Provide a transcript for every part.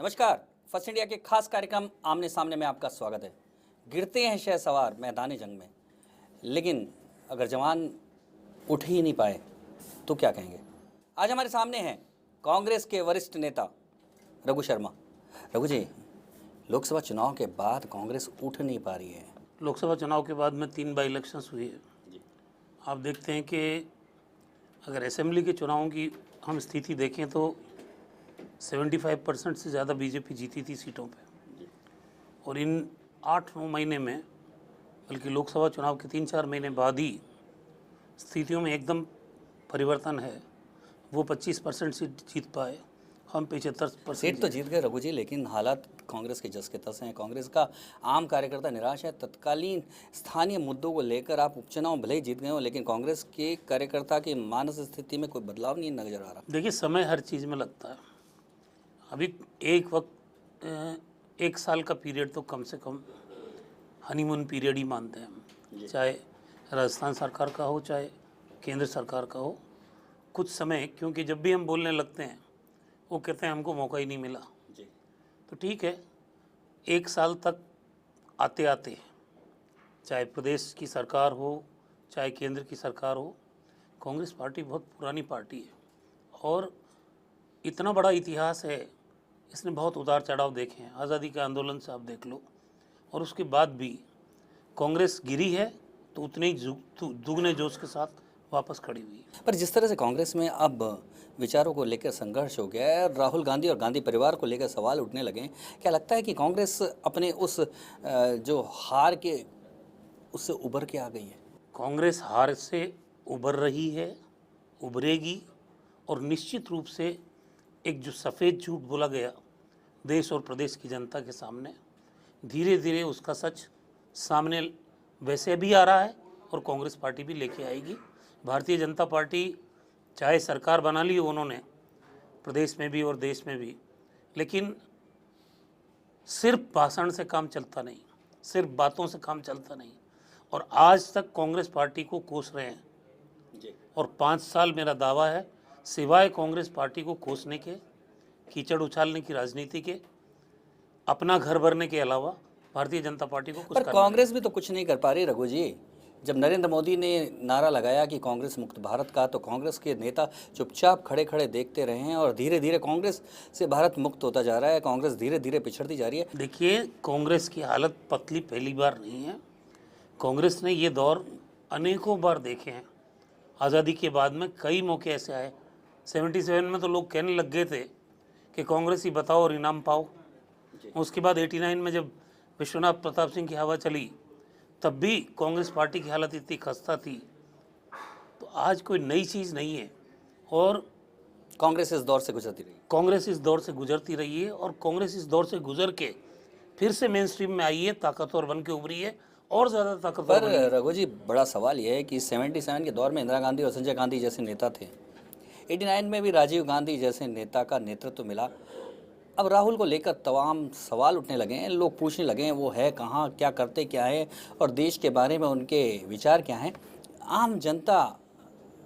नमस्कार। First India के खास कार्यक्रम आमने सामने में आपका स्वागत है। गिरते हैं शहसवार मैदान जंग में, लेकिन अगर जवान उठ ही नहीं पाए तो क्या कहेंगे। आज हमारे सामने हैं कांग्रेस के वरिष्ठ नेता रघु शर्मा। रघु जी, लोकसभा चुनाव के बाद कांग्रेस उठ नहीं पा रही है। लोकसभा चुनाव के बाद में 3 बाई इलेक्शंस हुई है। आप देखते हैं कि अगर असेंबली के चुनावों की हम स्थिति देखें तो 75% से ज़्यादा बीजेपी जीती थी सीटों पे, और इन 8-9 महीने में, बल्कि लोकसभा चुनाव के 3-4 महीने बाद ही स्थितियों में एकदम परिवर्तन है। वो 25% सीट जीत पाए, हम 75% सीट तो जीत गए रघु जी, लेकिन हालात कांग्रेस के जस के तस हैं। कांग्रेस का आम कार्यकर्ता निराश है। तत्कालीन स्थानीय मुद्दों को लेकर आप उपचुनाव भले ही जीत गए हो, लेकिन कांग्रेस के कार्यकर्ता की मानसिक स्थिति में कोई बदलाव नहीं नजर आ रहा। देखिए, समय हर चीज़ में लगता है। अभी एक साल का पीरियड तो कम से कम हनीमून पीरियड ही मानते हैं हम, चाहे राजस्थान सरकार का हो चाहे केंद्र सरकार का हो। कुछ समय, क्योंकि जब भी हम बोलने लगते हैं वो कहते हैं हमको मौका ही नहीं मिला जी। तो ठीक है, एक साल तक आते आते चाहे प्रदेश की सरकार हो चाहे केंद्र की सरकार हो, कांग्रेस पार्टी बहुत पुरानी पार्टी है और इतना बड़ा इतिहास है। इसने बहुत उतार चढ़ाव देखे हैं। आज़ादी के आंदोलन से आप देख लो, और उसके बाद भी कांग्रेस गिरी है तो उतने ही दुगने जोश के साथ वापस खड़ी हुई है। पर जिस तरह से कांग्रेस में अब विचारों को लेकर संघर्ष हो गया है, राहुल गांधी और गांधी परिवार को लेकर सवाल उठने लगे हैं, क्या लगता है कि कांग्रेस अपने उस जो हार के उससे उभर के आ गई है? कांग्रेस हार से उभर रही है, उभरेगी, और निश्चित रूप से एक जो सफ़ेद झूठ बोला गया देश और प्रदेश की जनता के सामने, धीरे धीरे उसका सच सामने वैसे भी आ रहा है और कांग्रेस पार्टी भी लेके आएगी। भारतीय जनता पार्टी चाहे सरकार बना ली उन्होंने प्रदेश में भी और देश में भी, लेकिन सिर्फ भाषण से काम चलता नहीं, सिर्फ बातों से काम चलता नहीं, और आज तक कांग्रेस पार्टी को कोस रहे हैं जी। और 5 साल मेरा दावा है, सिवाय कांग्रेस पार्टी को कोसने के, कीचड़ उछालने की राजनीति के, अपना घर भरने के अलावा भारतीय जनता पार्टी को कुछ पर करना कांग्रेस भी तो कुछ नहीं कर पा रही रघु जी। जब नरेंद्र मोदी ने नारा लगाया कि कांग्रेस मुक्त भारत का, तो कांग्रेस के नेता चुपचाप खड़े खड़े देखते रहे हैं और धीरे धीरे कांग्रेस से भारत मुक्त होता जा रहा है। कांग्रेस धीरे धीरे पिछड़ती जा रही है। देखिए, कांग्रेस की हालत पतली पहली बार नहीं है। कांग्रेस ने ये दौर अनेकों बार देखे हैं। आज़ादी के बाद में कई मौके ऐसे आए। 77 में तो लोग कहने लग गए थे कि कांग्रेस ही बताओ और इनाम पाओ। उसके बाद 89 में जब विश्वनाथ प्रताप सिंह की हवा चली, तब भी कांग्रेस पार्टी की हालत इतनी खस्ता थी। तो आज कोई नई चीज़ नहीं है, और कांग्रेस इस दौर से गुजरती रही। कांग्रेस इस दौर से गुजरती रही है, और कांग्रेस इस दौर से गुजर के फिर से मेन स्ट्रीम में आई है, ताकतवर बन के उभरी है और ज़्यादा ताकतवर बनी है। पर रघु जी, बड़ा सवाल यह है कि 77 के दौर में इंदिरा गांधी और संजय गांधी जैसे नेता थे। 89 में भी राजीव गांधी जैसे नेता का नेतृत्व मिला। अब राहुल को लेकर तमाम सवाल उठने लगे हैं, लोग पूछने लगे हैं वो है कहाँ, क्या करते क्या है, और देश के बारे में उनके विचार क्या हैं। आम जनता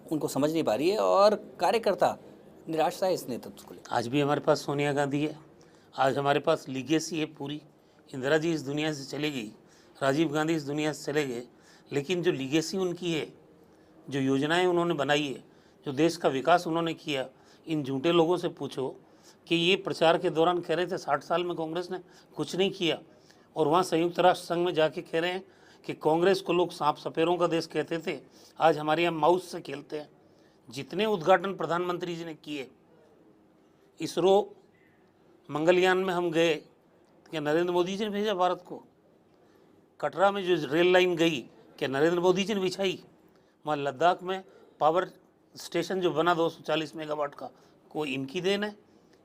उनको समझ नहीं पा रही है और कार्यकर्ता निराशा है इस नेतृत्व को लेकर। आज भी हमारे पास सोनिया गांधी है, आज हमारे पास लीगेसी है पूरी। इंदिरा जी इस दुनिया से चले गई, राजीव गांधी इस दुनिया से चले गए, लेकिन जो लीगेसी उनकी है, जो योजनाएं उन्होंने बनाई है, जो देश का विकास उन्होंने किया, इन झूठे लोगों से पूछो कि ये प्रचार के दौरान कह रहे थे 60 साल में कांग्रेस ने कुछ नहीं किया, और वहाँ संयुक्त राष्ट्र संघ में जाके कह रहे हैं कि कांग्रेस को लोग सांप सपेरों का देश कहते थे, आज हमारे यहाँ माउस से खेलते हैं। जितने उद्घाटन प्रधानमंत्री जी ने किए, इसरो मंगलयान में हम गए, क्या नरेंद्र मोदी जी ने भेजा भारत को? कटरा में जो रेल लाइन गई, क्या नरेंद्र मोदी जी ने बिछाई? वहाँ लद्दाख में पावर स्टेशन जो बना 240 मेगावाट का, कोई इनकी देन है?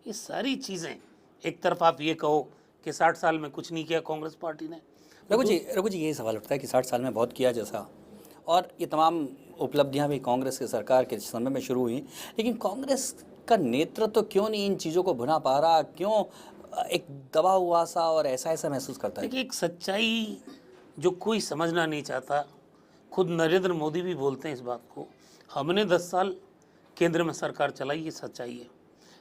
ये सारी चीज़ें, एक तरफ आप ये कहो कि 60 साल में कुछ नहीं किया कांग्रेस पार्टी ने। रघु जी, यही सवाल उठता है कि 60 साल में बहुत किया जैसा, और ये तमाम उपलब्धियां भी कांग्रेस की सरकार के समय में शुरू हुई, लेकिन कांग्रेस का नेतृत्व क्यों नहीं इन चीज़ों को भुना पा रहा? क्यों एक दबा हुआ सा और ऐसा महसूस करता है? देखिए, एक सच्चाई जो कोई समझना नहीं चाहता, खुद नरेंद्र मोदी भी बोलते हैं इस बात को। हमने 10 साल केंद्र में सरकार चलाई, ये सच्चाई है।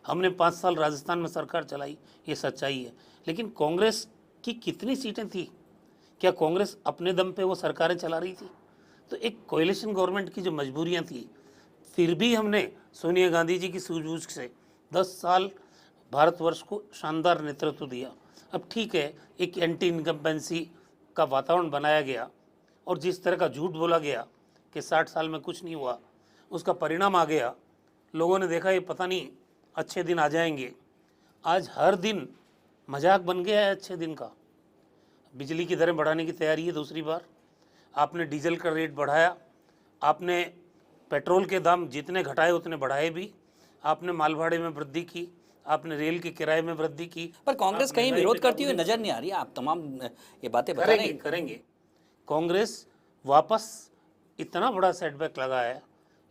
हमने 5 साल राजस्थान में सरकार चलाई, ये सच्चाई है। लेकिन कांग्रेस की कितनी सीटें थी? क्या कांग्रेस अपने दम पे वो सरकारें चला रही थी? तो एक कोएलिशन गवर्नमेंट की जो मजबूरियां थी, फिर भी हमने सोनिया गांधी जी की सूझबूझ से 10 साल भारतवर्ष को शानदार नेतृत्व दिया। अब ठीक है, एक एंटी इनकम्बेंसी का वातावरण बनाया गया और जिस तरह का झूठ बोला गया कि 60 साल में कुछ नहीं हुआ, उसका परिणाम आ गया। लोगों ने देखा ये पता नहीं अच्छे दिन आ जाएंगे। आज हर दिन मजाक बन गया है अच्छे दिन का। बिजली की दरें बढ़ाने की तैयारी है दूसरी बार, आपने डीजल का रेट बढ़ाया, आपने पेट्रोल के दाम जितने घटाए उतने बढ़ाए भी, आपने मालभाड़े में वृद्धि की, आपने रेल के किराए में वृद्धि की। पर कांग्रेस आप कहीं महंगाई विरोध पे करती हुई काबू नजर नहीं आ रही है। आप तमाम ये बातें बता रहे करेंगे हैं। करेंगे कांग्रेस वापस इतना बड़ा सेटबैक लगा है,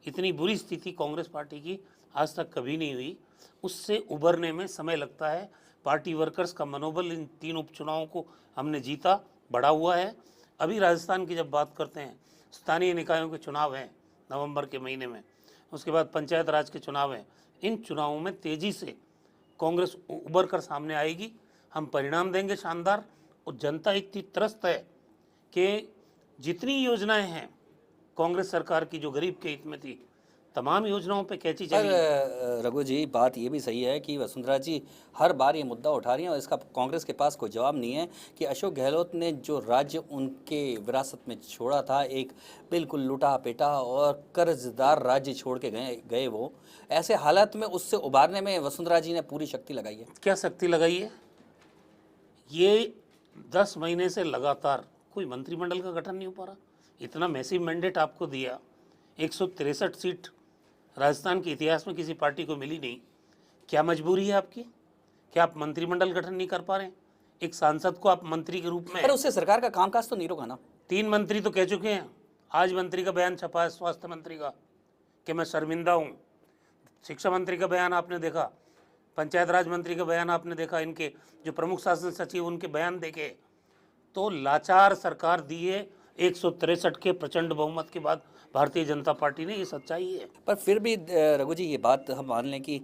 इतनी बुरी स्थिति कांग्रेस पार्टी की आज तक कभी नहीं हुई। उससे उभरने में समय लगता है। पार्टी वर्कर्स का मनोबल इन 3 उपचुनावों को हमने जीता, बढ़ा हुआ है। अभी राजस्थान की जब बात करते हैं, स्थानीय निकायों के चुनाव हैं नवंबर के महीने में, उसके बाद पंचायत राज के चुनाव हैं। इन चुनावों में तेज़ी से कांग्रेस उभर कर सामने आएगी। हम परिणाम देंगे शानदार। और जनता इतनी त्रस्त है कि जितनी योजनाएं हैं कांग्रेस सरकार की जो गरीब के हित में थी, तमाम योजनाओं पे कैची पर चली। रघु जी, बात ये भी सही है कि वसुंधरा जी हर बार ये मुद्दा उठा रही हैं और इसका कांग्रेस के पास कोई जवाब नहीं है कि अशोक गहलोत ने जो राज्य उनके विरासत में छोड़ा था, एक बिल्कुल लुटा पिटा और कर्जदार राज्य छोड़ के गए वो, ऐसे हालात में उससे उबारने में वसुंधरा जी ने पूरी शक्ति लगाई है। क्या शक्ति लगाई है? ये 10 महीने से लगातार कोई मंत्रिमंडल का गठन नहीं हो पा रहा। इतना मैसिव मैंडेट आपको दिया, 163 सीट राजस्थान के इतिहास में किसी पार्टी को मिली नहीं। क्या मजबूरी है आपकी? क्या आप मंत्रिमंडल गठन नहीं कर पा रहे हैं? एक सांसद को आप मंत्री के रूप में, पर उससे सरकार का कामकाज तो नहीं रोका ना। 3 मंत्री तो कह चुके हैं। आज मंत्री का बयान छपा है स्वास्थ्य मंत्री का कि मैं शर्मिंदा हूँ। शिक्षा मंत्री का बयान आपने देखा, पंचायत राज मंत्री का बयान आपने देखा, इनके जो प्रमुख शासन सचिव उनके बयान देखे। तो लाचार सरकार दी है 163 के प्रचंड बहुमत के बाद भारतीय जनता पार्टी ने, ये सच्चाई है। पर फिर भी रघु जी, ये बात हम मान लें कि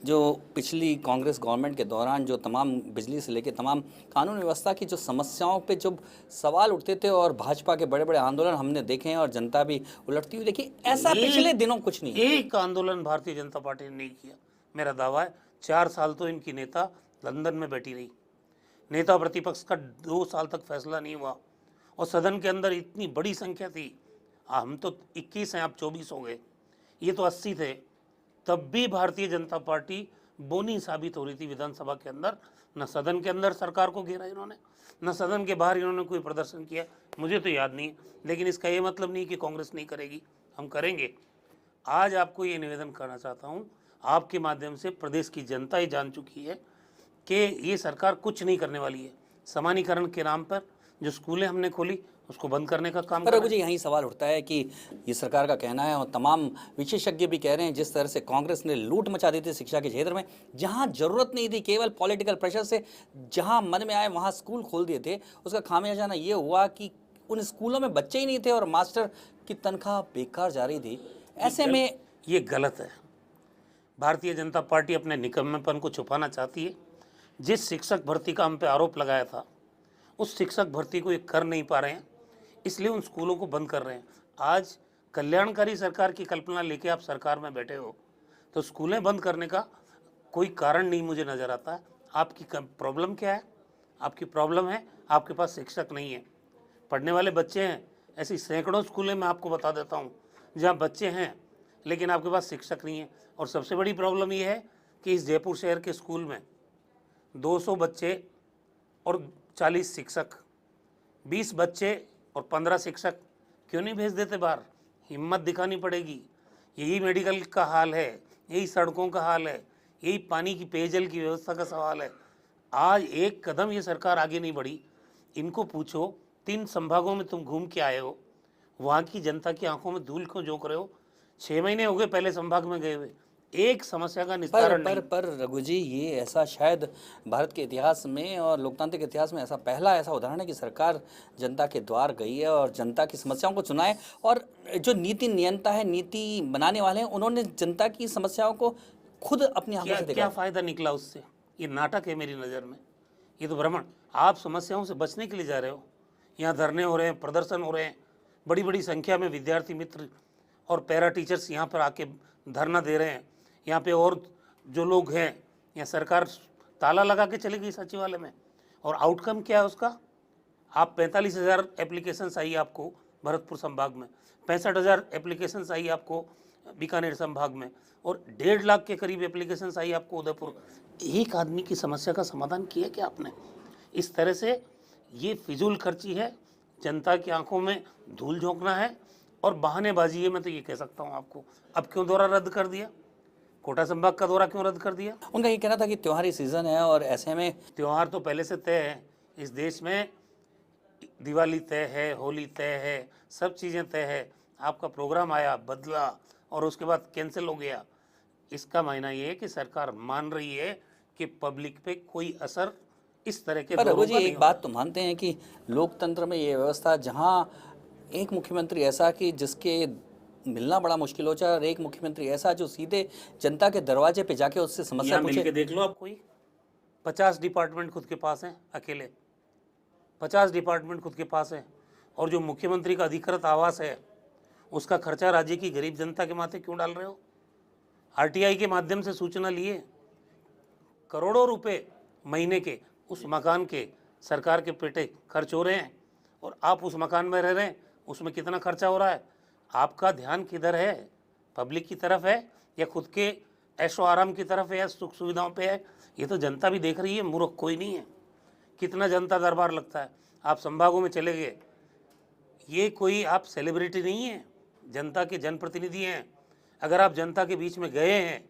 जो पिछली कांग्रेस गवर्नमेंट के दौरान जो तमाम बिजली से लेकर तमाम कानून व्यवस्था की जो समस्याओं पे जो सवाल उठते थे और भाजपा के बड़े बड़े आंदोलन हमने देखे हैं और जनता भी उलटती हुई देखी, ऐसा पिछले दिनों कुछ नहीं है। एक आंदोलन भारतीय जनता पार्टी ने नहीं किया। मेरा दावा है 4 साल तो इनकी नेता लंदन में बैठी रही। नेता प्रतिपक्ष का 2 साल तक फैसला नहीं हुआ और सदन के अंदर इतनी बड़ी संख्या थी। हम तो 21 हैं, आप 24 हो गए, ये तो 80 थे। तब भी भारतीय जनता पार्टी बोनी साबित हो रही थी विधानसभा के अंदर। न सदन के अंदर सरकार को घेरा इन्होंने, न सदन के बाहर इन्होंने कोई प्रदर्शन किया, मुझे तो याद नहीं है। लेकिन इसका ये मतलब नहीं कि कांग्रेस नहीं करेगी, हम करेंगे। आज आपको ये निवेदन करना चाहता हूँ, आपके माध्यम से प्रदेश की जनता ये जान चुकी है कि ये सरकार कुछ नहीं करने वाली है। समानीकरण के नाम पर जो स्कूलें हमने खोली उसको बंद करने का काम पर कर रघु जी, यही सवाल उठता है कि ये सरकार का कहना है और तमाम विशेषज्ञ भी कह रहे हैं, जिस तरह से कांग्रेस ने लूट मचा दी थी शिक्षा के क्षेत्र में, जहां जरूरत नहीं थी, केवल पॉलिटिकल प्रेशर से जहां मन में आए वहां स्कूल खोल दिए थे, उसका खामियाजा ये हुआ कि उन स्कूलों में बच्चे ही नहीं थे और मास्टर की तनख्वाह बेकार जा रही थी। ऐसे में ये गलत है। भारतीय जनता पार्टी अपने निकम्मेपन को छुपाना चाहती है। जिस शिक्षक भर्ती का हम पे आरोप लगाया था, उस शिक्षक भर्ती को ये कर नहीं पा रहे हैं, इसलिए उन स्कूलों को बंद कर रहे हैं। आज कल्याणकारी सरकार की कल्पना लेके आप सरकार में बैठे हो, तो स्कूलें बंद करने का कोई कारण नहीं मुझे नज़र आता है। आपकी प्रॉब्लम क्या है? आपकी प्रॉब्लम है आपके पास शिक्षक नहीं है, पढ़ने वाले बच्चे हैं। ऐसी सैकड़ों स्कूलें मैं आपको बता देता हूँ जहाँ बच्चे हैं लेकिन आपके पास शिक्षक नहीं है। और सबसे बड़ी प्रॉब्लम ये है कि इस जयपुर शहर के स्कूल में 200 बच्चे और 40 शिक्षक, 20 बच्चे और 15 शिक्षक क्यों नहीं भेज देते बाहर? हिम्मत दिखानी पड़ेगी। यही मेडिकल का हाल है, यही सड़कों का हाल है, यही पानी की पेयजल की व्यवस्था का सवाल है। आज एक कदम ये सरकार आगे नहीं बढ़ी। इनको पूछो, 3 संभागों में तुम घूम के आए हो, वहाँ की जनता की आंखों में धूल क्यों झोंक रहे हो? 6 महीने हो गए पहले संभाग में गए हुए, एक समस्या का निस्तारण नहीं। पर रघु जी, ये ऐसा शायद भारत के इतिहास में और लोकतांत्रिक इतिहास में ऐसा पहला ऐसा उदाहरण है कि सरकार जनता के द्वार गई है और जनता की समस्याओं को सुना है। और जो नीति नियंता है, नीति बनाने वाले हैं, उन्होंने जनता की समस्याओं को खुद अपनी आंखों क्या से क्या देखा। फायदा निकला उससे? ये नाटक है मेरी नज़र में, ये तो भ्रमण। आप समस्याओं से बचने के लिए जा रहे हो, यहाँ धरने हो रहे हैं, प्रदर्शन हो रहे हैं, बड़ी बड़ी संख्या में विद्यार्थी मित्र और पैरा टीचर्स यहाँ पर आके धरना दे रहे हैं। यहाँ पे और जो लोग हैं, यहाँ सरकार ताला लगा के चली गई सचिवालय में, और आउटकम क्या है उसका? आप 45,000 एप्लीकेशंस आई आपको भरतपुर संभाग में, 65,000 एप्लीकेशंस आई आपको बीकानेर संभाग में, और 1.5 लाख के करीब एप्लीकेशंस आई आपको उदयपुर। एक आदमी की समस्या का समाधान किया क्या आपने? इस तरह से ये फिजूल खर्ची है, जनता की आंखों में धूल झोंकना है और बहानेबाजी है। मैं तो ये कह सकता हूँ आपको। अब क्यों दौरा रद्द कर दिया? कोटा संभाग का दौरा क्यों रद्द कर दिया? उनका ये कहना था कि त्योहारी सीजन है और ऐसे में त्यौहार तो पहले से तय है इस देश में। दिवाली तय है, होली तय है, सब चीज़ें तय है। आपका प्रोग्राम आया, बदला और उसके बाद कैंसिल हो गया। इसका मायना ये है कि सरकार मान रही है कि पब्लिक पे कोई असर इस तरह के पर दौरों रघु जी का नहीं एक बात तो मानते हैं कि लोकतंत्र में ये व्यवस्था जहां एक मुख्यमंत्री ऐसा कि जिसके मिलना बड़ा मुश्किल हो जाए और एक मुख्यमंत्री ऐसा जो सीधे जनता के दरवाजे पे जाके उससे समस्या यहाँ मिल पूछे। के देख लो आप। कोई 50 डिपार्टमेंट खुद के पास हैं, अकेले 50 डिपार्टमेंट खुद के पास है, और जो मुख्यमंत्री का अधिकृत आवास है उसका खर्चा राज्य की गरीब जनता के माथे क्यों डाल रहे हो? आरटीआई के माध्यम से सूचना लिए करोड़ों रुपए महीने के उस मकान के सरकार के पेटे खर्च हो रहे हैं, और आप उस मकान में रह रहे हैं, उसमें कितना खर्चा हो रहा है? आपका ध्यान किधर है? पब्लिक की तरफ है या खुद के ऐशो आराम की तरफ है या सुख सुविधाओं पे है? ये तो जनता भी देख रही है, मूर्ख कोई नहीं है। कितना जनता दरबार लगता है, आप संभागों में चले गए। ये कोई आप सेलिब्रिटी नहीं है, जनता के जनप्रतिनिधि हैं। अगर आप जनता के बीच में गए हैं,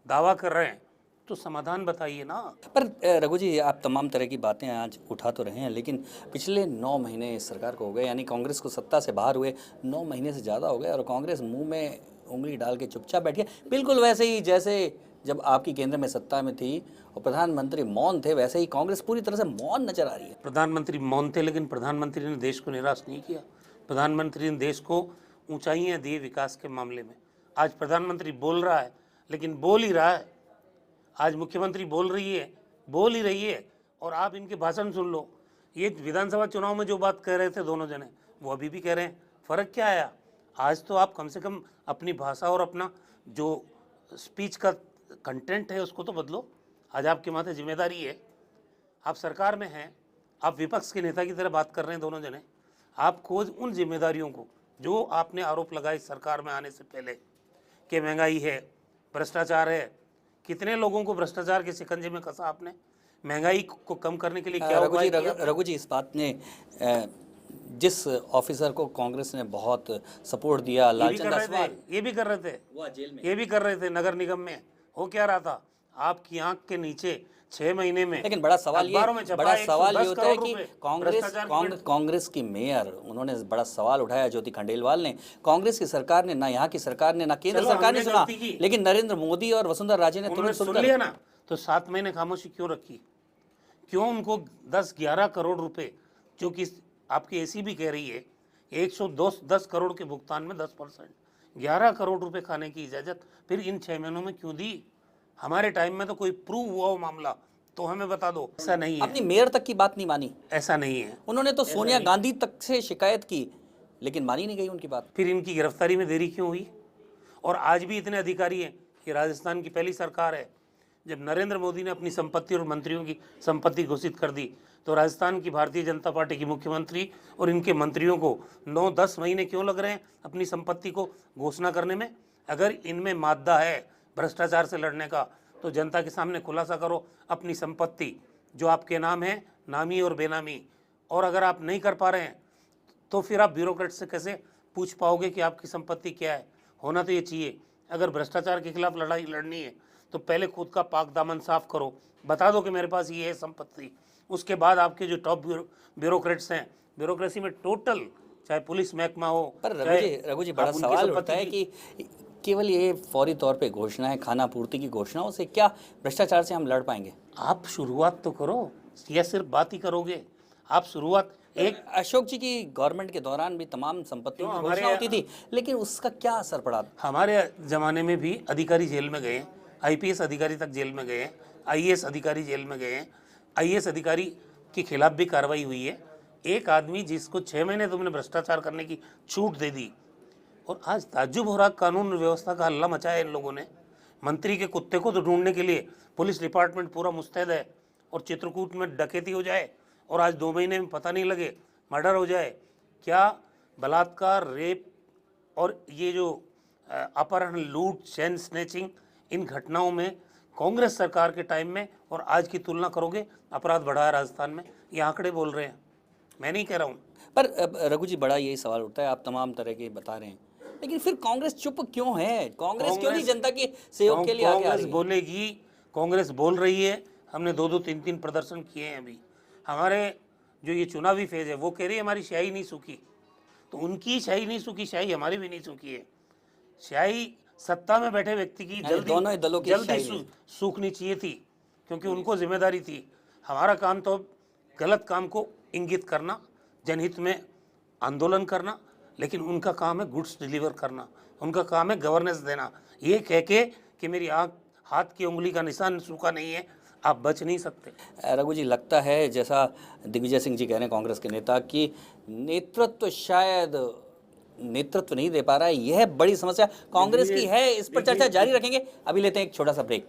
दावा कर रहे हैं, तो समाधान बताइए ना। पर रघु जी आप तमाम तरह की बातें आज उठा तो रहे हैं, लेकिन पिछले 9 महीने इस सरकार को हो गए, यानी कांग्रेस को सत्ता से बाहर हुए 9 महीने से ज़्यादा हो गए, और कांग्रेस मुंह में उंगली डाल के चुपचाप बैठी है। बिल्कुल वैसे ही जैसे जब आपकी केंद्र में सत्ता में थी और प्रधानमंत्री मौन थे, वैसे ही कांग्रेस पूरी तरह से मौन नजर आ रही है। प्रधानमंत्री मौन थे, लेकिन प्रधानमंत्री ने देश को निराश नहीं किया। प्रधानमंत्री ने देश को ऊंचाइयां दी विकास के मामले में। आज प्रधानमंत्री बोल रहा है, लेकिन बोल ही रहा है। आज मुख्यमंत्री बोल ही रही है, और आप इनके भाषण सुन लो। ये विधानसभा चुनाव में जो बात कह रहे थे दोनों जने, वो अभी भी कह रहे हैं। फ़र्क क्या आया? आज तो आप कम से कम अपनी भाषा और अपना जो स्पीच का कंटेंट है उसको तो बदलो। आज आपके माथे जिम्मेदारी है, आप सरकार में हैं, आप विपक्ष के नेता की तरह बात कर रहे हैं दोनों जने। आप खोज उन जिम्मेदारियों को जो आपने आरोप लगाए सरकार में आने से पहले कि महंगाई है, भ्रष्टाचार है। कितने लोगों को भ्रष्टाचार के शिकंजे में कसा आपने? महंगाई को कम करने के लिए क्या उपाय किया? रघु जी इस बात ने जिस ऑफिसर को कांग्रेस ने बहुत सपोर्ट दिया, लालचंद अग्रवाल, ये भी कर रहे थे, वो जेल में, ये भी कर रहे थे नगर निगम में। हो क्या रहा था? आपकी आंख के नीचे 6 महीने में, लेकिन बड़ा सवाल ये होता है कि कांग्रेस कांग्रेस की मेयर, उन्होंने बड़ा सवाल उठाया ज्योति खंडेलवाल ने। कांग्रेस की सरकार ने ना, यहाँ की सरकार ने ना, केंद्र सरकार ने सुना, लेकिन नरेंद्र मोदी और वसुंधरा राजे ने तुरंत सुन लिया ना। तो 7 महीने खामोशी क्यों रखी? क्यों उनको 10-11 करोड़ रुपए, जो कि आपकी एसी भी कह रही है 110 करोड़ के भुगतान में 10%, 11 करोड़ रुपए खाने की इजाजत फिर इन 6 महीनों में क्यों दी? हमारे टाइम में तो कोई प्रूव हुआ हो मामला तो हमें बता दो। ऐसा नहीं है। अपनी मेयर तक की बात नहीं मानी, ऐसा नहीं है। उन्होंने तो सोनिया गांधी तक से शिकायत की, लेकिन मानी नहीं गई उनकी बात। फिर इनकी गिरफ्तारी में देरी क्यों हुई? और आज भी इतने अधिकारी हैं कि राजस्थान की पहली सरकार है जब नरेंद्र मोदी ने अपनी संपत्ति और मंत्रियों की संपत्ति घोषित कर दी, तो राजस्थान की भारतीय जनता पार्टी की मुख्यमंत्री और इनके मंत्रियों को 9-10 महीने क्यों लग रहे हैं अपनी संपत्ति को घोषणा करने में? अगर इनमें मादा है भ्रष्टाचार से लड़ने का, तो जनता के सामने खुलासा करो अपनी संपत्ति जो आपके नाम है, नामी और बेनामी। और अगर आप नहीं कर पा रहे हैं तो फिर आप ब्यूरोक्रेट से कैसे पूछ पाओगे कि आपकी संपत्ति क्या है? होना तो ये चाहिए। अगर भ्रष्टाचार के खिलाफ लड़ाई लड़नी है तो पहले खुद का पाक दामन साफ करो, बता दो कि मेरे पास ये है संपत्ति। उसके बाद आपके जो टॉप ब्यूरोक्रेट्स हैं, ब्यूरोक्रेसी में टोटल, चाहे पुलिस महकमा हो। पर रघु जी बड़ा सवाल उठता है कि केवल ये फौरी तौर पे घोषणा है, खाना पूर्ति की घोषणाओं से क्या भ्रष्टाचार से हम लड़ पाएंगे? आप शुरुआत तो करो, या सिर्फ बात ही करोगे? आप शुरुआत एक अशोक जी की गवर्नमेंट के दौरान भी तमाम संपत्तियों की घोषणा होती थी, लेकिन उसका क्या असर पड़ा? हमारे जमाने में भी अधिकारी जेल में गए, आईपीएस अधिकारी तक जेल में गए हैं, आईएएस अधिकारी जेल में गए हैं, आईएएस अधिकारी के खिलाफ भी कार्रवाई हुई है। एक आदमी जिसको 6 महीने तुमने भ्रष्टाचार करने की छूट दे दी, और आज ताज्जुब हो रहा, कानून व्यवस्था का हल्ला मचाया इन लोगों ने। मंत्री के कुत्ते को तो ढूंढने के लिए पुलिस डिपार्टमेंट पूरा मुस्तैद है, और चित्रकूट में डकैती हो जाए और आज 2 महीने में पता नहीं लगे, मर्डर हो जाए। क्या बलात्कार, रेप और ये जो अपहरण, लूट, चैन स्नैचिंग, इन घटनाओं में कांग्रेस सरकार के टाइम में और आज की तुलना करोगे, अपराध बढ़ा है राजस्थान में। ये आंकड़े बोल रहे हैं, मैं नहीं कह रहा हूँ। पर रघु जी, बड़ा यही सवाल उठता है, आप तमाम तरह के बता रहे हैं, लेकिन फिर कांग्रेस चुप क्यों है? कांग्रेस क्यों नहीं जनता के सहयोग के लिए आगे आ कांग्रेस रही है? बोलेगी, कांग्रेस बोल रही है। हमने 2-2, 3-3 प्रदर्शन किए हैं अभी। हमारे जो ये चुनावी फेज है वो कह रही है हमारी स्याही नहीं सूखी, तो उनकी स्याही नहीं सूखी, स्याही हमारी भी नहीं सूखी है। स्याही सत्ता में बैठे व्यक्ति की दोनों ही दलों की जल्दी स्याही नहीं। सूखनी चाहिए थी, क्योंकि उनको जिम्मेदारी थी। हमारा काम तो गलत काम को इंगित करना, जनहित में आंदोलन करना, लेकिन उनका काम है गुड्स डिलीवर करना, उनका काम है गवर्नेंस देना। ये कह के कि मेरी आँख, हाथ की उंगली का निशान सूखा नहीं है, आप बच नहीं सकते। रघु जी, लगता है जैसा दिग्विजय सिंह जी कह रहे हैं, कांग्रेस के नेता, कि नेतृत्व शायद नेतृत्व नहीं दे पा रहा है, यह बड़ी समस्या कांग्रेस की है। इस पर चर्चा जारी रखेंगे, अभी लेते हैं एक छोटा सा ब्रेक।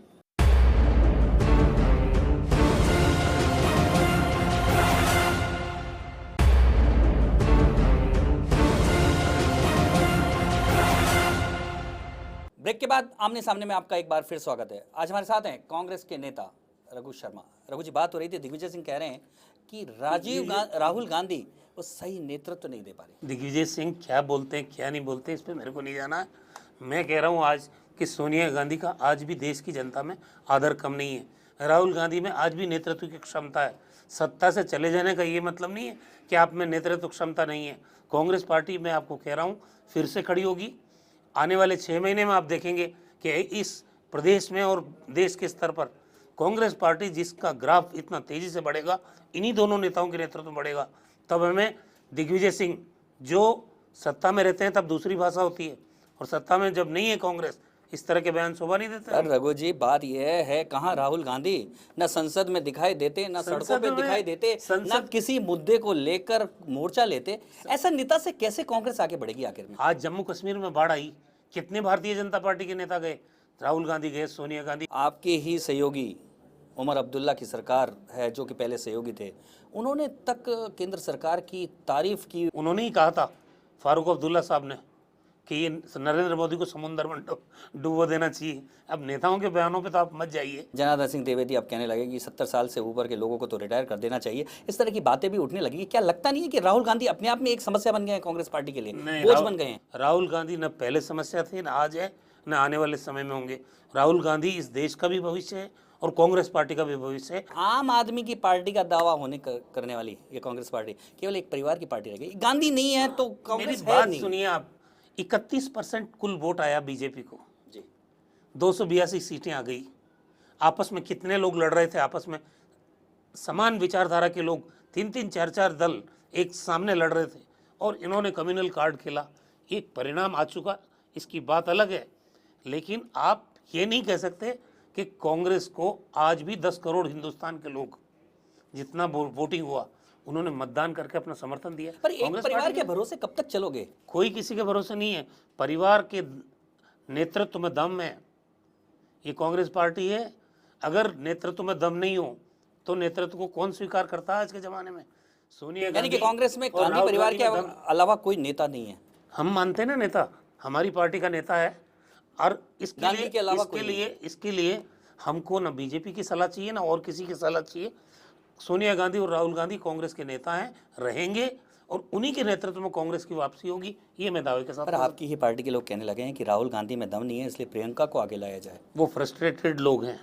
ब्रेक के बाद आमने सामने में आपका एक बार फिर स्वागत है। आज हमारे साथ हैं कांग्रेस के नेता रघु शर्मा। रघु जी, बात हो रही थी, दिग्विजय सिंह कह रहे हैं कि राहुल गांधी वो सही नेतृत्व नहीं दे पा रहे। दिग्विजय सिंह क्या बोलते हैं क्या नहीं बोलते इस पर मेरे को नहीं जाना। मैं कह रहा हूँ आज कि सोनिया गांधी का आज भी देश की जनता में आदर कम नहीं है। राहुल गांधी में आज भी नेतृत्व की क्षमता है। सत्ता से चले जाने का ये मतलब नहीं है कि आप में नेतृत्व क्षमता नहीं है। कांग्रेस पार्टी, मैं आपको कह रहा हूँ, फिर से खड़ी होगी। आने वाले 6 महीने में आप देखेंगे कि इस प्रदेश में और देश के स्तर पर कांग्रेस पार्टी, जिसका ग्राफ इतना तेजी से बढ़ेगा, इन्हीं दोनों नेताओं के नेतृत्व में बढ़ेगा। तब हमें दिग्विजय सिंह, जो सत्ता में रहते हैं तब दूसरी भाषा होती है, और सत्ता में जब नहीं है कांग्रेस, इस तरह के बयान शोभा नहीं देते। पर रघु जी, बात यह है, कहाँ राहुल गांधी न संसद में दिखाई देते, न सड़कों पे दिखाई देते, न किसी मुद्दे को लेकर मोर्चा लेते। ऐसा नेता से कैसे कांग्रेस आगे बढ़ेगी आखिर में? आज जम्मू कश्मीर में बाढ़ आई, कितने भारतीय जनता पार्टी के नेता गए? राहुल गांधी गए, सोनिया गांधी। आपके ही सहयोगी उमर अब्दुल्ला की सरकार है, जो कि पहले सहयोगी थे, उन्होंने तक केंद्र सरकार की तारीफ की। उन्होंने ही कहा था, फारूक अब्दुल्ला साहब ने, कि ये नरेंद्र मोदी को समुद्र में डुबो देना चाहिए। अब नेताओं के बयानों पे तो आप मत जाइए। जनार्दन सिंह द्विवेदी अब कहने लगे कि 70 साल से ऊपर के लोगों को तो रिटायर कर देना चाहिए। इस तरह की बातें भी उठने लगी। क्या लगता नहीं है कि राहुल गांधी अपने आप में एक समस्या बन गए हैं कांग्रेस पार्टी के लिए, बोझ बन गए हैं? राहुल गांधी न पहले समस्या थे, न आज है, न आने वाले समय में होंगे। राहुल गांधी इस देश का भी भविष्य है और कांग्रेस पार्टी का भी भविष्य है। आम आदमी की पार्टी का दावा होने करने वाली ये कांग्रेस पार्टी केवल एक परिवार की पार्टी रह गई। गांधी नहीं है तो कांग्रेस है नहीं। सुनिए आप, 31% कुल वोट आया बीजेपी को जी, 282 सीटें आ गई। आपस में कितने लोग लड़ रहे थे? आपस में समान विचारधारा के लोग, 3-3, 4-4 दल एक सामने लड़ रहे थे, और इन्होंने कम्युनल कार्ड खेला। एक परिणाम आ चुका, इसकी बात अलग है। लेकिन आप ये नहीं कह सकते कि कांग्रेस को आज भी 10 करोड़ हिंदुस्तान के लोग, जितना वोटिंग हुआ, उन्होंने मतदान करके अपना समर्थन दिया। पर एक परिवार के भरोसे कब तक चलोगे? कोई किसी के भरोसे नहीं है। परिवार के नेतृत्व में दम है। ये कांग्रेस पार्टी है। अगर नेतृत्व में दम नहीं हो तो नेतृत्व को कौन स्वीकार करता है आज के जमाने में? सोनिया यानी गांधी कि कांग्रेस में और गांधी राहुल परिवार के गांधी में दम- अलावा कोई नेता नहीं है। हम मानते हैं ना, नेता हमारी पार्टी का नेता है। और गांधी के अलावा कोई इसके लिए हमको ना बीजेपी की सलाह चाहिए, ना और किसी की सलाह चाहिए। सोनिया गांधी और राहुल गांधी कांग्रेस के नेता हैं, रहेंगे, और उन्हीं के नेतृत्व में कांग्रेस की वापसी होगी, ये मैं दावे के साथ। पर आपकी ही पार्टी के लोग कहने लगे हैं कि राहुल गांधी में दम नहीं है, इसलिए प्रियंका को आगे लाया जाए। वो फ्रस्ट्रेटेड लोग हैं।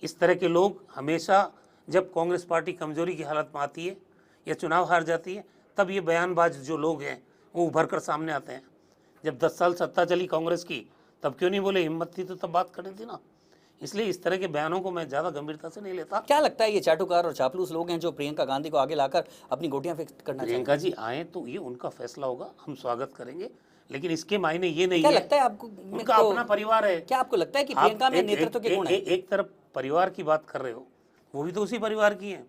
इस तरह के लोग हमेशा, जब कांग्रेस पार्टी कमजोरी की हालत में आती है या चुनाव हार जाती है, तब ये बयानबाज जो लोग हैं वो उभर कर सामने आते हैं। जब 10 साल सत्ता चली कांग्रेस की, तब क्यों नहीं बोले? हिम्मत थी तो तब बात करनी थी ना। इसलिए इस तरह के बयानों को मैं ज़्यादा गंभीरता से नहीं लेता। क्या लगता है ये चाटुकार और चापलूस लोग हैं जो प्रियंका गांधी को आगे लाकर अपनी गोटियां फिक्स करना चाहिए? प्रियंका जी आए तो ये उनका फैसला होगा, हम स्वागत करेंगे। लेकिन इसके मायने ये नहीं क्या है, लगता है आपको, उनका अपना परिवार है। क्या आपको लगता है कि आप प्रियंका में एक, नेतृत्व के गुण हैं? एक तरफ परिवार की बात कर रहे हो, वो भी तो उसी परिवार की हैं,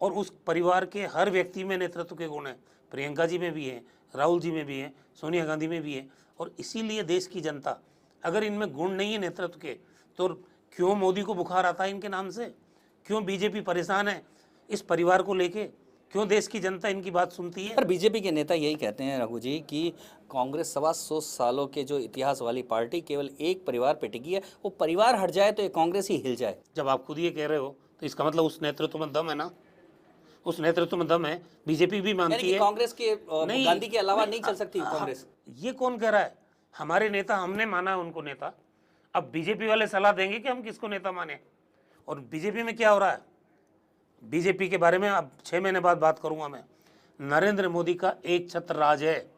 और उस परिवार के हर व्यक्ति में नेतृत्व के गुण हैं। प्रियंका जी में भी हैं, राहुल जी में भी हैं, सोनिया गांधी में भी हैं। और इसीलिए देश की जनता, अगर इनमें गुण नहीं है नेतृत्व के, तो क्यों मोदी को बुखार आता है इनके नाम से? क्यों बीजेपी परेशान है इस परिवार को लेके? क्यों देश की जनता इनकी बात सुनती है? पर बीजेपी के नेता यही कहते हैं रघु जी कि कांग्रेस 125 सालों के जो इतिहास वाली पार्टी केवल एक परिवार पे टिकी है, वो परिवार हट जाए तो ये कांग्रेस ही हिल जाए। जब आप खुद ये कह रहे हो तो इसका मतलब उस नेतृत्व में दम है ना, उस नेतृत्व में दम है। बीजेपी भी यानी मानती कि है कांग्रेस के नहीं, गांधी के अलावा नहीं चल सकती कांग्रेस। ये कौन कह रहा है? हमारे नेता, हमने माना है उनको नेता। अब बीजेपी वाले सलाह देंगे कि हम किसको नेता माने। और बीजेपी में क्या हो रहा है, बीजेपी के बारे में अब 6 महीने बाद बात करूंगा मैं। नरेंद्र मोदी का एक छत्र राज है,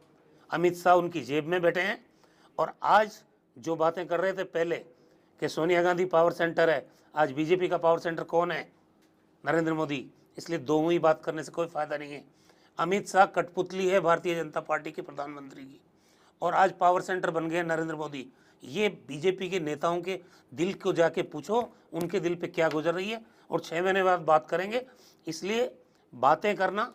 अमित शाह उनकी जेब में बैठे हैं। और आज जो बातें कर रहे थे पहले कि सोनिया गांधी पावर सेंटर है, आज बीजेपी का पावर सेंटर कौन है? नरेंद्र मोदी। इसलिए दोनों ही बात करने से कोई फायदा नहीं है। अमित शाह कठपुतली है भारतीय जनता पार्टी के प्रधानमंत्री की, और आज पावर सेंटर बन गए नरेंद्र मोदी। ये बीजेपी के नेताओं के दिल को जाके पूछो, उनके दिल पे क्या गुजर रही है, और 6 महीने बाद बात करेंगे। इसलिए बातें करना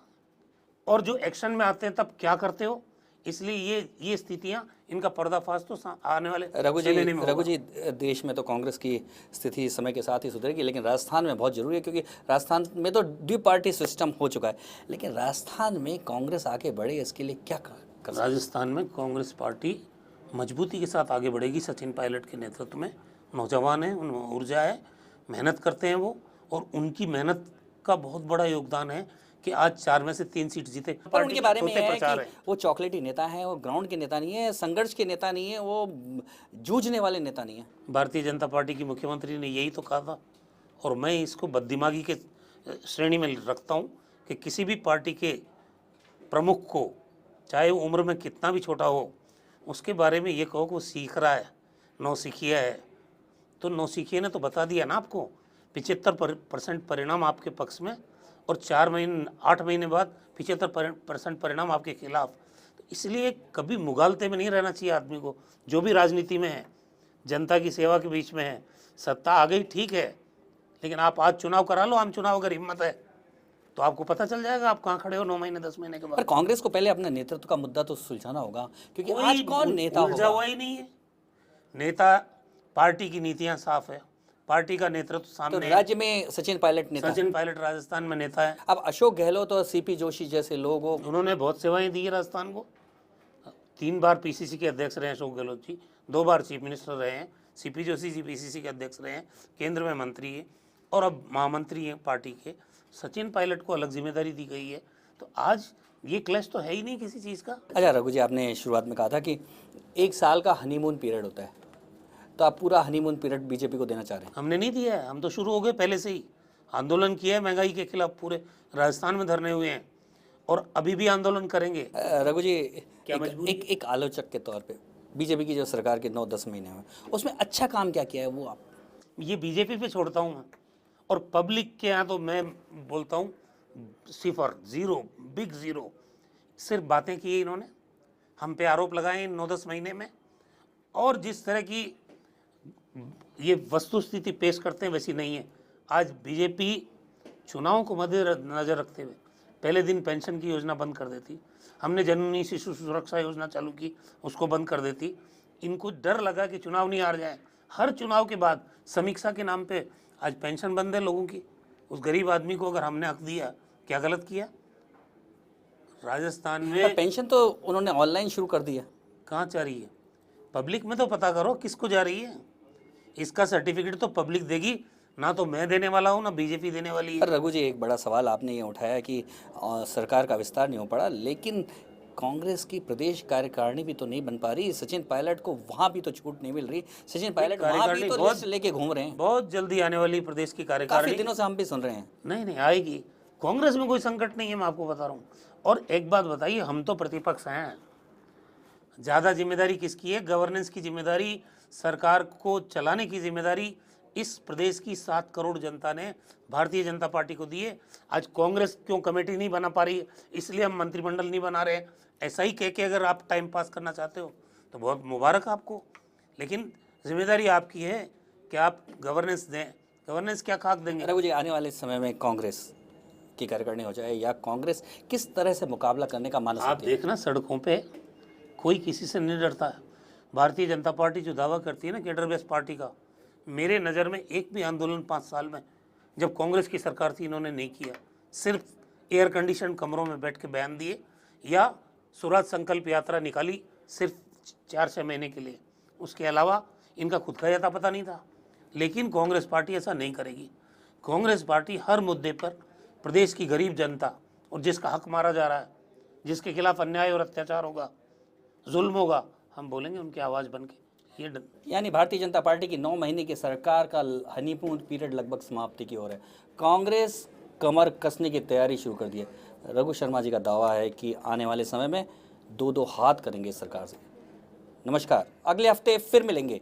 और जो एक्शन में आते हैं तब क्या करते हो, इसलिए ये स्थितियां, इनका पर्दाफाश तो आने वाले रघु महीने में होगा। जी, देश में तो कांग्रेस की स्थिति समय के साथ ही सुधरेगी, लेकिन राजस्थान में बहुत जरूरी है, क्योंकि राजस्थान में तो द्विपार्टी सिस्टम हो चुका है। लेकिन राजस्थान में कांग्रेस आगे बढ़े, इसके लिए क्या कर राजस्थान में कांग्रेस पार्टी मजबूती के साथ आगे बढ़ेगी। सचिन पायलट के नेतृत्व में नौजवान हैं, उनमें ऊर्जा है, मेहनत करते हैं वो, और उनकी मेहनत का बहुत बड़ा योगदान है कि आज 4 में से 3 सीट जीते। पर उनके बारे में है प्रचार कि वो चॉकलेटी नेता है, वो ग्राउंड के नेता नहीं है, संघर्ष के नेता नहीं है, वो जूझने वाले नेता नहीं है। भारतीय जनता पार्टी की मुख्यमंत्री ने यही तो कहा था, और मैं इसको बददिमागी के श्रेणी में रखता हूँ कि किसी भी पार्टी के प्रमुख को, चाहे वो उम्र में कितना भी छोटा हो, उसके बारे में ये कहो कि वो सीख रहा है, नौसिखिया है। तो नौसिखिया ने तो बता दिया ना आपको, 75% परिणाम आपके पक्ष में, और 8 महीने बाद 75% परिणाम आपके खिलाफ। तो इसलिए कभी मुगालते में नहीं रहना चाहिए आदमी को। जो भी राजनीति में है, जनता की सेवा के बीच में है, सत्ता आ गई ठीक है, लेकिन आप आज चुनाव करा लो, आम चुनाव, अगर हिम्मत है तो आपको पता चल जाएगा आप कहाँ खड़े हो 9 महीने 10 महीने के पर बाद। कांग्रेस को पहले अपने नेतृत्व का मुद्दा तो सुलझाना होगा, क्योंकि आज कौन नेता उलझा होगा? हुआ ही नहीं है नेता। पार्टी की नीतियां साफ है, पार्टी का नेतृत्व तो सामने है। राज्य में सचिन पायलट नेता है। सचिन पायलट राजस्थान में नेता है। अब अशोक गहलोत और सीपी जोशी जैसे लोगों, उन्होंने बहुत सेवाएं दी है राजस्थान को। 3 बार पीसीसी के अध्यक्ष रहे हैं अशोक गहलोत जी, 2 बार चीफ मिनिस्टर रहे हैं। सीपी जोशी जी पीसीसी के अध्यक्ष रहे हैं, केंद्र में मंत्री है, और अब महामंत्री हैं पार्टी के। सचिन पायलट को अलग जिम्मेदारी दी गई है। तो आज ये क्लैश तो है ही नहीं किसी चीज़ का। अच्छा रघु जी, आपने शुरुआत में कहा था कि 1 साल का हनीमून पीरियड होता है, तो आप पूरा हनीमून पीरियड बीजेपी को देना चाह रहे हैं? हमने नहीं दिया है, हम तो शुरू हो गए पहले से ही। आंदोलन किया है महंगाई के खिलाफ, पूरे राजस्थान में धरने हुए हैं, और अभी भी आंदोलन करेंगे। रघु जी, क्या एक, मजबूरी? एक आलोचक के तौर पे बीजेपी की जो सरकार के 9-10 महीने हुए, उसमें अच्छा काम क्या किया है वो आप? ये बीजेपी पे छोड़ता हूँ मैं, और पब्लिक के यहाँ तो मैं बोलता हूँ 0, बिग 0। सिर्फ बातें की इन्होंने, हम पे आरोप लगाए इन 9-10 महीने में, और जिस तरह की ये वस्तुस्थिति पेश करते हैं वैसी नहीं है। आज बीजेपी चुनाव को मद्देनजर रखते हुए पहले दिन पेंशन की योजना बंद कर देती, हमने जननी शिशु सुरक्षा योजना चालू की, उसको बंद कर देती। इनको डर लगा कि चुनाव नहीं हार जाए। हर चुनाव के बाद समीक्षा के नाम पे आज पेंशन बंद है लोगों की। उस गरीब आदमी को अगर हमने हक दिया, क्या गलत किया? राजस्थान में पेंशन तो उन्होंने ऑनलाइन शुरू कर दिया। कहाँ जा रही है? पब्लिक में तो पता करो किसको जा रही है। इसका सर्टिफिकेट तो पब्लिक देगी, ना तो मैं देने वाला हूँ, ना बीजेपी देने वाली है। पर रघु जी, एक बड़ा सवाल आपने ये उठाया कि सरकार का विस्तार नहीं हो पड़ा, लेकिन कांग्रेस की प्रदेश कार्यकारिणी भी तो नहीं बन पा रही। सचिन पायलट को वहाँ भी तो छूट नहीं मिल रही। सचिन पायलट वहाँ भी तो लिस्ट लेके घूम रहे हैं। बहुत जल्दी आने वाली प्रदेश की काफी कार्यकारिणी। दिनों से हम भी सुन रहे हैं। नहीं आएगी। कांग्रेस में कोई संकट नहीं है, मैं आपको बता रहा हूँ। और एक बात बताइए, हम तो प्रतिपक्ष हैं, ज़्यादा जिम्मेदारी किसकी है? गवर्नेंस की जिम्मेदारी, सरकार को चलाने की जिम्मेदारी इस प्रदेश की 7 करोड़ जनता ने भारतीय जनता पार्टी को दी है। आज कांग्रेस क्यों कमेटी नहीं बना पा रही है? इसलिए हम मंत्रिमंडल नहीं बना रहे, ऐसा ही कह के अगर आप टाइम पास करना चाहते हो तो बहुत मुबारक आपको, लेकिन जिम्मेदारी आपकी है कि आप गवर्नेंस दें। गवर्नेंस क्या खाक देंगे? रघु जी, आने वाले समय में कांग्रेस की कार्यकारिणी हो जाए या कांग्रेस किस तरह से मुकाबला करने का मानस आप रखती है? देखना सड़कों पे कोई किसी से नहीं डरता है। भारतीय जनता पार्टी जो दावा करती है ना कैडर बेस पार्टी का, मेरे नज़र में एक भी आंदोलन 5 साल में जब कांग्रेस की सरकार थी इन्होंने नहीं किया। सिर्फ एयर कंडीशन कमरों में बैठ के बयान दिए या स्वराज संकल्प यात्रा निकाली सिर्फ 4-6 महीने के लिए, उसके अलावा इनका खुद का यथा पता नहीं था। लेकिन कांग्रेस पार्टी ऐसा नहीं करेगी। कांग्रेस पार्टी हर मुद्दे पर प्रदेश की गरीब जनता और जिसका हक मारा जा रहा है, जिसके खिलाफ अन्याय और अत्याचार होगा, जुल्म होगा, हम बोलेंगे उनकी आवाज़ बन के। ये यानी भारतीय जनता पार्टी की 9 महीने की सरकार का हनीमून पीरियड लगभग समाप्ति की ओर है। कांग्रेस कमर कसने की तैयारी शुरू कर दी है। रघु शर्मा जी का दावा है कि आने वाले समय में 2-2 हाथ करेंगे इस सरकार से। नमस्कार, अगले हफ्ते फिर मिलेंगे।